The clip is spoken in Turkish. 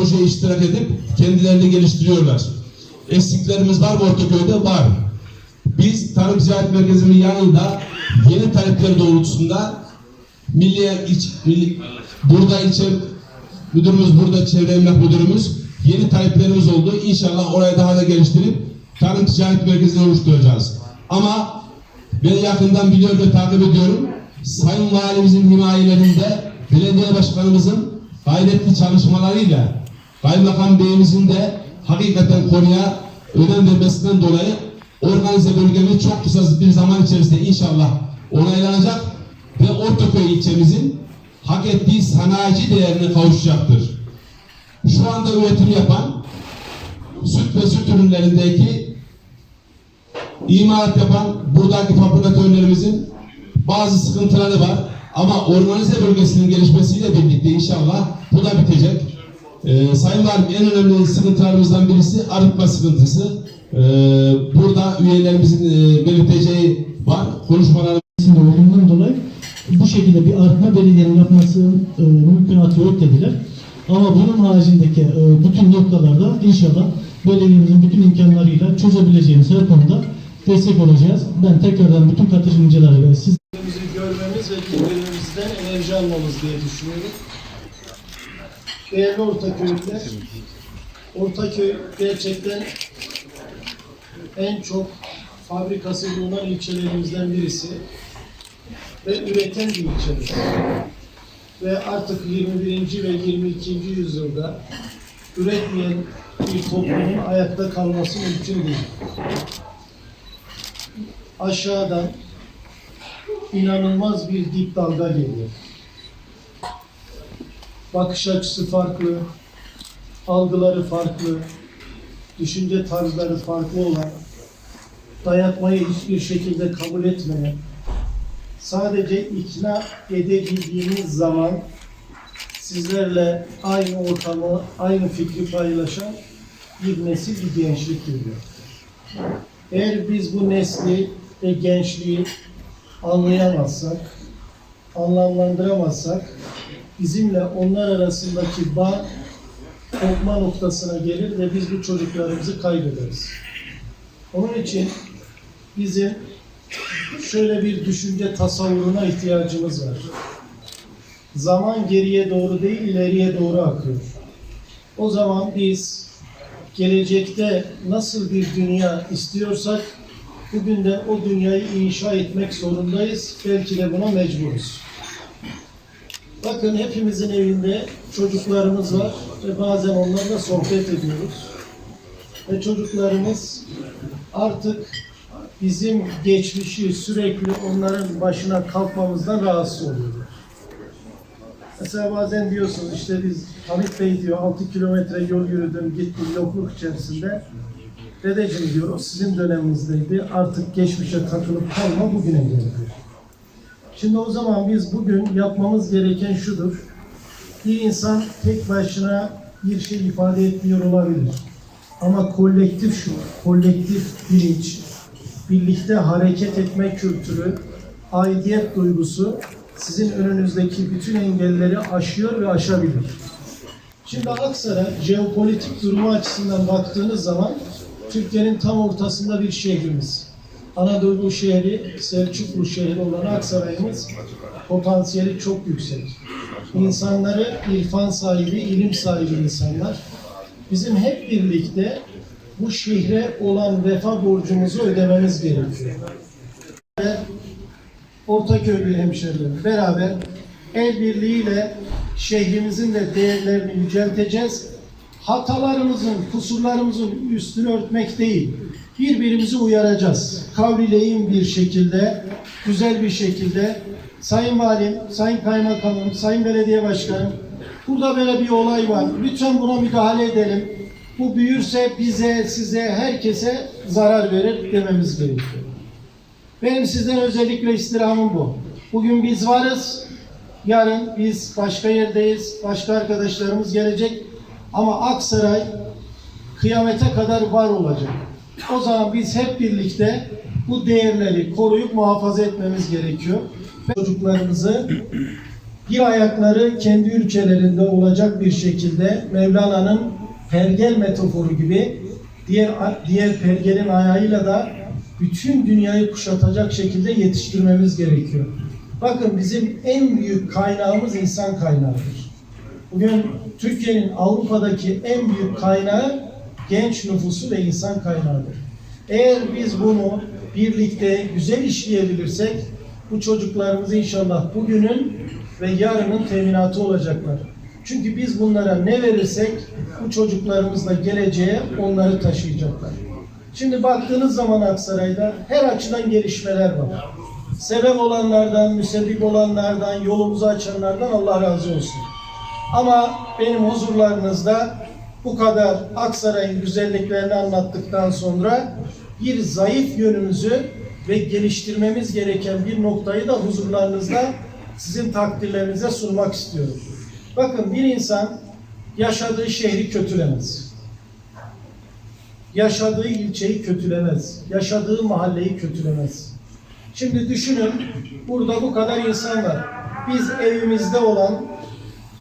projeye iştirak edip kendilerini geliştiriyorlar. Eksiklerimiz var mı Ortaköy'de? Var. Biz Tarım Ticaret Merkezi'nin yanında yeni talepler doğrultusunda burada ilçe müdürümüz, burada çevre emlak müdürümüz yeni taleplerimiz oldu. İnşallah orayı daha da geliştirip Tarım Ticaret Merkezi'ni oluşturacağız. Ama ben yakından biliyorum ve takip ediyorum. Sayın Valimizin himayelerinde belediye başkanımızın gayretli çalışmalarıyla Kaymakam Beyimizin de hakikaten konuya önem vermesinden dolayı organize bölgemiz çok kısa bir zaman içerisinde inşallah onaylanacak ve Ortaköy ilçemizin hak ettiği sanayici değerine kavuşacaktır. Şu anda üretim yapan süt ve süt ürünlerindeki imalat yapan buradaki fabrikatörlerimizin bazı sıkıntıları var. Ama organize bölgesinin gelişmesiyle birlikte inşallah bu da bitecek. Sayın Valim, en önemli sıkıntılarımızdan birisi arıtma sıkıntısı. Burada üyelerimizin belirteceği var. Konuşmalarımızın olduğundan dolayı bu şekilde bir arıtma belediyenin yapması mümkünatı yok dediler. Ama bunun haricindeki bütün noktalarda inşallah belediyemizin bütün imkanlarıyla çözebileceğimiz her konuda destek olacağız. Ben tekrardan bütün katılımcılara ve siz görmemiz ve birbirimizden enerji almamız diye düşünüyorum. Değerli Ortaköy'lüler, Ortaköy gerçekten en çok fabrikası bulunan ilçelerimizden birisi ve üreten bir ilçemiz. Ve artık 21. ve 22. yüzyılda üretmeyen bir toplumun ayakta kalması mümkün değil. Aşağıdan inanılmaz bir dip dalga geliyor. Bakış açısı farklı, algıları farklı, düşünce tarzları farklı olan, dayatmayı hiçbir şekilde kabul etmeyen, sadece ikna edebildiğiniz zaman sizlerle aynı ortamı, aynı fikri paylaşan bir nesil, bir gençlik geliyor. Eğer biz bu nesli ve gençliği anlayamazsak, anlamlandıramazsak, bizimle onlar arasındaki bağ kopma noktasına gelir ve biz bu çocuklarımızı kaybederiz. Onun için bizim şöyle bir düşünce tasavvuruna ihtiyacımız var. Zaman geriye doğru değil, ileriye doğru akıyor. O zaman biz gelecekte nasıl bir dünya istiyorsak, bugün de o dünyayı inşa etmek zorundayız. Belki de buna mecburuz. Bakın, hepimizin evinde çocuklarımız var ve bazen onlarla sohbet ediyoruz. Ve çocuklarımız artık bizim geçmişi sürekli onların başına kalkmamızdan rahatsız oluyorlar. Mesela bazen diyorsunuz, işte biz Hamit Bey diyor 6 kilometre yol yürüdüm, gittim yokluk içerisinde. Dedeciğim diyor, o sizin döneminizdeydi, artık geçmişe takılıp kalma, bugüne gel diyor. Şimdi o zaman biz bugün yapmamız gereken şudur. Bir insan tek başına bir şey ifade etmiyor olabilir. Ama kolektif şu, kolektif bilinç, birlikte hareket etme kültürü, aidiyet duygusu sizin önünüzdeki bütün engelleri aşıyor ve aşabilir. Şimdi Aksaray, jeopolitik durumu açısından baktığınız zaman Türkiye'nin tam ortasında bir şehrimiz. Anadolu şehri, Selçuklu şehri olan Aksaray'ımız potansiyeli çok yüksek. İnsanları irfan sahibi, ilim sahibi insanlar. Bizim hep birlikte bu şehre olan vefa borcumuzu ödememiz gerekiyor. Ortaköylü hemşehrilerim beraber el birliğiyle şehrimizin de değerlerini yücelteceğiz. Hatalarımızın, kusurlarımızın üstünü örtmek değil, birbirimizi uyaracağız. Kavlileyin bir şekilde, güzel bir şekilde, Sayın Valim, Sayın Kaymakamım, Sayın Belediye Başkanım, burada böyle bir olay var. Lütfen buna müdahale edelim. Bu büyürse bize, size, herkese zarar verir dememiz gerekiyor. Benim sizden özellikle istirhamım bu. Bugün biz varız, yarın biz başka yerdeyiz, başka arkadaşlarımız gelecek. Ama Aksaray kıyamete kadar var olacak. O zaman biz hep birlikte bu değerleri koruyup muhafaza etmemiz gerekiyor. Çocuklarımızı bir ayakları kendi ülkelerinde olacak bir şekilde Mevlana'nın pergel metaforu gibi diğer pergelin ayağıyla da bütün dünyayı kuşatacak şekilde yetiştirmemiz gerekiyor. Bakın bizim en büyük kaynağımız insan kaynağıdır. Bugün Türkiye'nin Avrupa'daki en büyük kaynağı genç nüfusu ve insan kaynağıdır. Eğer biz bunu birlikte güzel işleyebilirsek bu çocuklarımız inşallah bugünün ve yarının teminatı olacaklar. Çünkü biz bunlara ne verirsek bu çocuklarımızla geleceğe onları taşıyacaklar. Şimdi baktığınız zaman Aksaray'da her açıdan gelişmeler var. Sebep olanlardan, müsebbip olanlardan, yolumuzu açanlardan Allah razı olsun. Ama benim huzurlarınızda bu kadar Aksaray'ın güzelliklerini anlattıktan sonra bir zayıf yönümüzü ve geliştirmemiz gereken bir noktayı da huzurlarınızda sizin takdirlerinize sunmak istiyorum. Bakın bir insan yaşadığı şehri kötülemez. Yaşadığı ilçeyi kötülemez. Yaşadığı mahalleyi kötülemez. Şimdi düşünün, burada bu kadar insan var. Biz evimizde olan